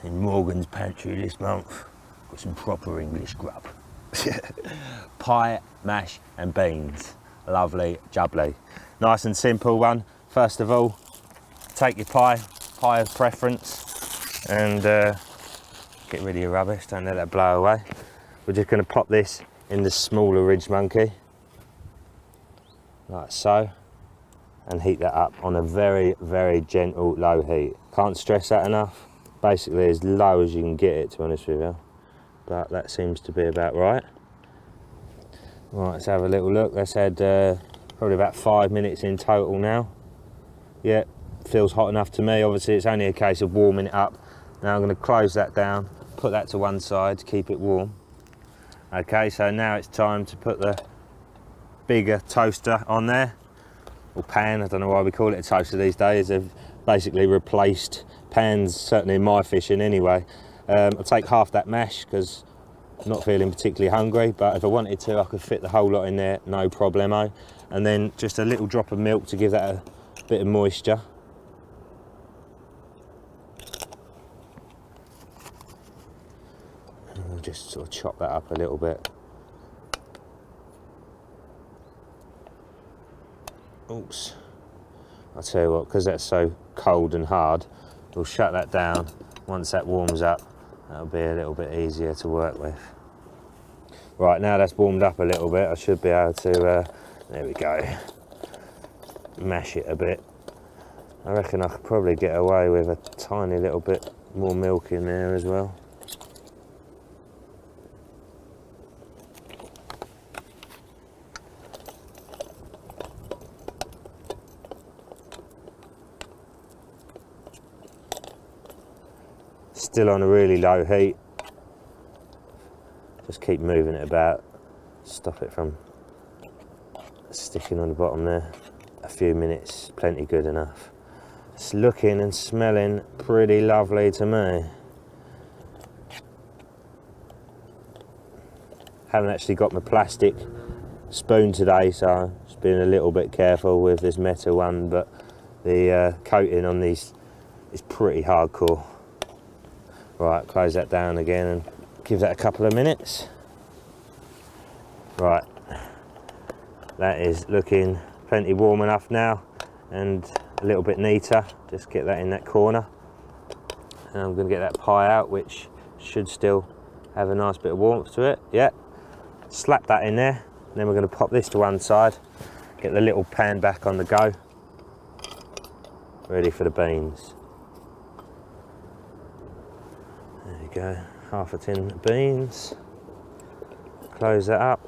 in Morgan's pantry this month. Got some proper English grub. Pie, mash and beans. Lovely jubbly. Nice and simple one. First of all, take your pie of preference, and get rid of your rubbish, don't let that blow away. We're just going to pop this in the smaller RidgeMonkey, like so, and heat that up on a very, very gentle low heat. Can't stress that enough. Basically as low as you can get it, to be honest with you, but that seems to be about right. Right, let's have a little look. Let's add probably about 5 minutes in total now. Yeah, feels hot enough to me. Obviously it's only a case of warming it up. Now I'm going to close that down, put that to one side to keep it warm. Okay, so now it's time to put the bigger toaster on there, or pan. I don't know why we call it a toaster these days. They've basically replaced pans, certainly in my fishing anyway. I'll take half that mash because I'm not feeling particularly hungry, but if I wanted to I could fit the whole lot in there, no problemo. And then just a little drop of milk to give that a bit of moisture. And we'll just sort of chop that up a little bit. Oops. I'll tell you what, because that's so cold and hard, we'll shut that down. Once that warms up, that'll be a little bit easier to work with. Right, now that's warmed up a little bit, I should be able to, there we go, mash it a bit. I reckon I could probably get away with a tiny little bit more milk in there as well. Still on a really low heat. Just keep moving it about, stop it from sticking on the bottom there. A few minutes, plenty good enough. It's looking and smelling pretty lovely to me. Haven't actually got my plastic spoon today, so just being a little bit careful with this metal one, but the coating on these is pretty hardcore. Right, close that down again and give that a couple of minutes. Right, that is looking plenty warm enough now and a little bit neater. Just get that in that corner. And I'm going to get that pie out, which should still have a nice bit of warmth to it. Yeah, slap that in there. And then we're going to pop this to one side, get the little pan back on the go, ready for the beans. There you go, half a tin of beans. Close that up,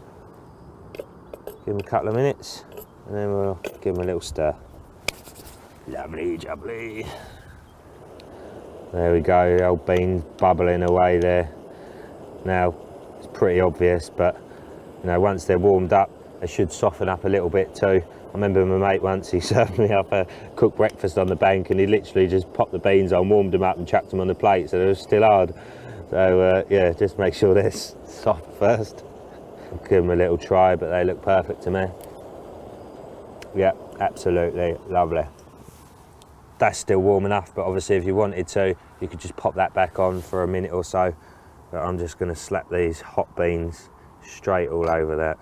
give them a couple of minutes, and then we'll give them a little stir. Lovely jubbly. There we go, the old beans bubbling away there. Now, it's pretty obvious, but you know, once they're warmed up, they should soften up a little bit too. I remember my mate once, he served me up a cooked breakfast on the bank, and he literally just popped the beans on, warmed them up and chucked them on the plate, so they were still hard. So yeah, just make sure they're soft first. I'll give them a little try, but they look perfect to me. Yeah, absolutely lovely. That's still warm enough, but obviously if you wanted to, you could just pop that back on for a minute or so. But I'm just going to slap these hot beans straight all over that.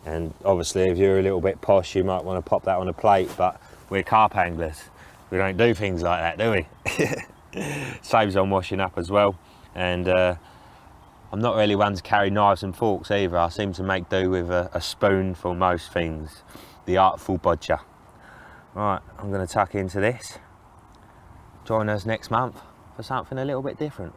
And obviously if you're a little bit posh, you might want to pop that on a plate, but we're carp anglers. We don't do things like that, do we? Saves on washing up as well. And I'm not really one to carry knives and forks either. I seem to make do with a spoon for most things. The artful bodger. Right, I'm going to tuck into this. Join us next month for something a little bit different.